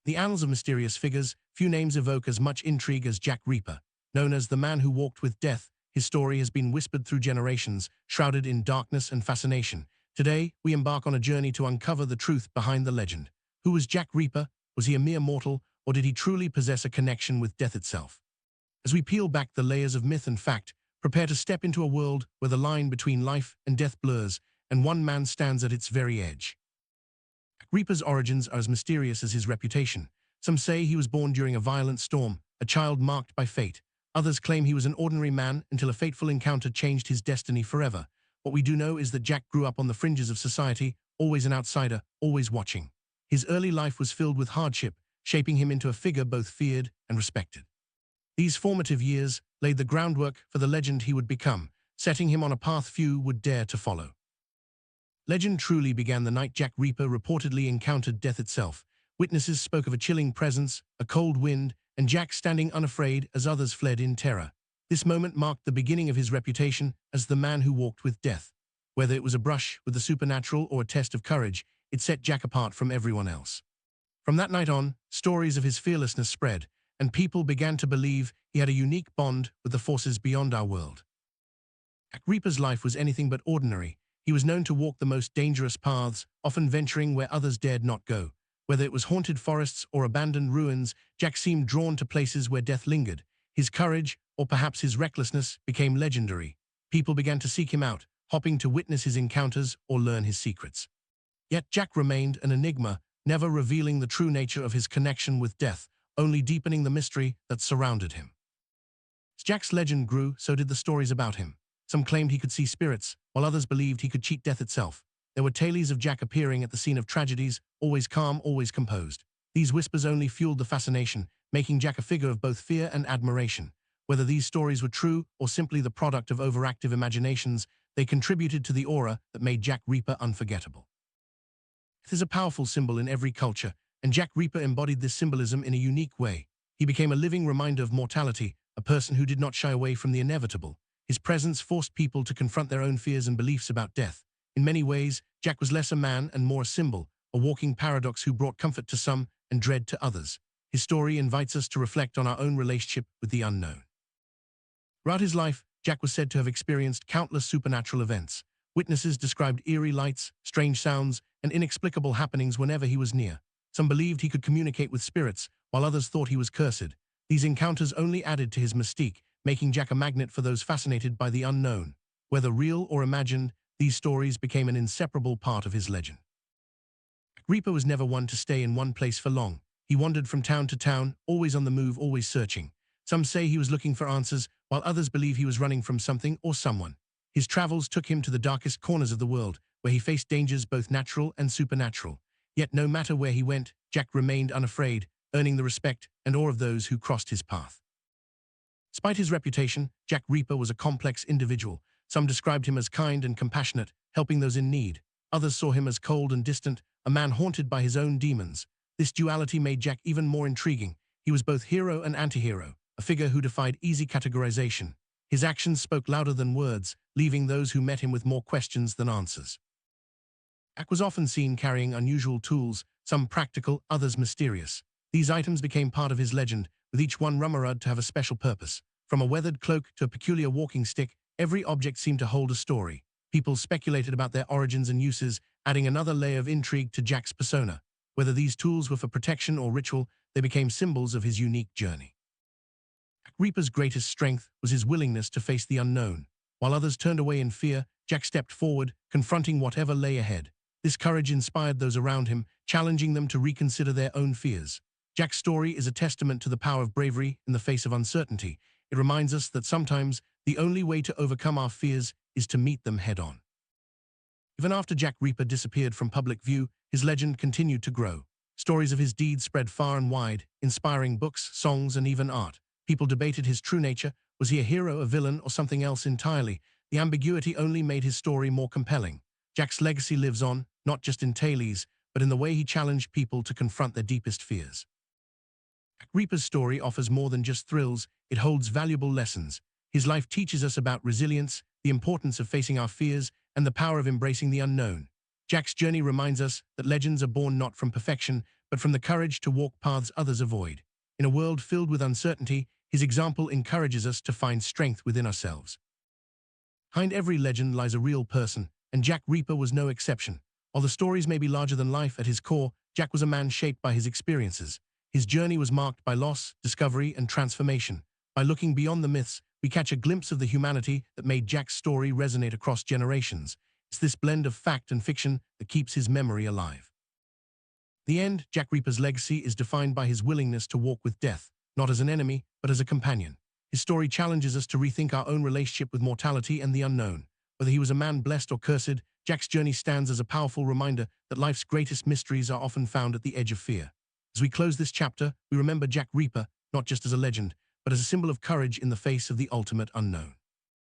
The annals of mysterious figures, few names evoke as much intrigue as Jack Reaper. Known as the man who walked with death, his story has been whispered through generations, shrouded in darkness and fascination. Today, we embark on a journey to uncover the truth behind the legend. Who was Jack Reaper? Was he a mere mortal, or did he truly possess a connection with death itself? As we peel back the layers of myth and fact, prepare to step into a world where the line between life and death blurs, and one man stands at its very edge. Reaper's origins are as mysterious as his reputation. Some say he was born during a violent storm, a child marked by fate. Others claim he was an ordinary man until a fateful encounter changed his destiny forever. What we do know is that Jack grew up on the fringes of society, always an outsider, always watching. His early life was filled with hardship, shaping him into a figure both feared and respected. These formative years laid the groundwork for the legend he would become, setting him on a path few would dare to follow. Legend truly began the night Jack Reaper reportedly encountered death itself. Witnesses spoke of a chilling presence, a cold wind, and Jack standing unafraid as others fled in terror. This moment marked the beginning of his reputation as the man who walked with death. Whether it was a brush with the supernatural or a test of courage, it set Jack apart from everyone else. From that night on, stories of his fearlessness spread, and people began to believe he had a unique bond with the forces beyond our world. Jack Reaper's life was anything but ordinary. He was known to walk the most dangerous paths, often venturing where others dared not go. Whether it was haunted forests or abandoned ruins, Jack seemed drawn to places where death lingered. His courage, or perhaps his recklessness, became legendary. People began to seek him out, hoping to witness his encounters or learn his secrets. Yet Jack remained an enigma, never revealing the true nature of his connection with death, only deepening the mystery that surrounded him. As Jack's legend grew, so did the stories about him. Some claimed he could see spirits, while others believed he could cheat death itself. There were tales of Jack appearing at the scene of tragedies, always calm, always composed. These whispers only fueled the fascination, making Jack a figure of both fear and admiration. Whether these stories were true or simply the product of overactive imaginations, they contributed to the aura that made Jack Reaper unforgettable. Death is a powerful symbol in every culture, and Jack Reaper embodied this symbolism in a unique way. He became a living reminder of mortality, a person who did not shy away from the inevitable. His presence forced people to confront their own fears and beliefs about death. In many ways, Jack was less a man and more a symbol, a walking paradox who brought comfort to some and dread to others. His story invites us to reflect on our own relationship with the unknown. Throughout his life, Jack was said to have experienced countless supernatural events. Witnesses described eerie lights, strange sounds, and inexplicable happenings whenever he was near. Some believed he could communicate with spirits, while others thought he was cursed. These encounters only added to his mystique, making Jack a magnet for those fascinated by the unknown. Whether real or imagined, these stories became an inseparable part of his legend. Reaper was never one to stay in one place for long. He wandered from town to town, always on the move, always searching. Some say he was looking for answers, while others believe he was running from something or someone. His travels took him to the darkest corners of the world, where he faced dangers both natural and supernatural. Yet no matter where he went, Jack remained unafraid, earning the respect and awe of those who crossed his path. Despite his reputation, Jack Reaper was a complex individual. Some described him as kind and compassionate, helping those in need. Others saw him as cold and distant, a man haunted by his own demons. This duality made Jack even more intriguing. He was both hero and anti-hero, a figure who defied easy categorization. His actions spoke louder than words, leaving those who met him with more questions than answers. Jack was often seen carrying unusual tools, some practical, others mysterious. These items became part of his legend, with each one rumored to have a special purpose. From a weathered cloak to a peculiar walking stick, every object seemed to hold a story. People speculated about their origins and uses, adding another layer of intrigue to Jack's persona. Whether these tools were for protection or ritual, they became symbols of his unique journey. Jack Reaper's greatest strength was his willingness to face the unknown. While others turned away in fear, Jack stepped forward, confronting whatever lay ahead. This courage inspired those around him, challenging them to reconsider their own fears. Jack's story is a testament to the power of bravery in the face of uncertainty. It reminds us that sometimes the only way to overcome our fears is to meet them head-on. Even after Jack Reaper disappeared from public view, his legend continued to grow. Stories of his deeds spread far and wide, inspiring books, songs, and even art. People debated his true nature. Was he a hero, a villain, or something else entirely? The ambiguity only made his story more compelling. Jack's legacy lives on, not just in tales, but in the way he challenged people to confront their deepest fears. Jack Reaper's story offers more than just thrills, it holds valuable lessons. His life teaches us about resilience, the importance of facing our fears, and the power of embracing the unknown. Jack's journey reminds us that legends are born not from perfection, but from the courage to walk paths others avoid. In a world filled with uncertainty, his example encourages us to find strength within ourselves. Behind every legend lies a real person, and Jack Reaper was no exception. While the stories may be larger than life, at his core, Jack was a man shaped by his experiences. His journey was marked by loss, discovery, and transformation. By looking beyond the myths, we catch a glimpse of the humanity that made Jack's story resonate across generations. It's this blend of fact and fiction that keeps his memory alive. The end, Jack Reaper's legacy is defined by his willingness to walk with death, not as an enemy, but as a companion. His story challenges us to rethink our own relationship with mortality and the unknown. Whether he was a man blessed or cursed, Jack's journey stands as a powerful reminder that life's greatest mysteries are often found at the edge of fear. As we close this chapter, we remember Jack Reaper not just as a legend, but as a symbol of courage in the face of the ultimate unknown.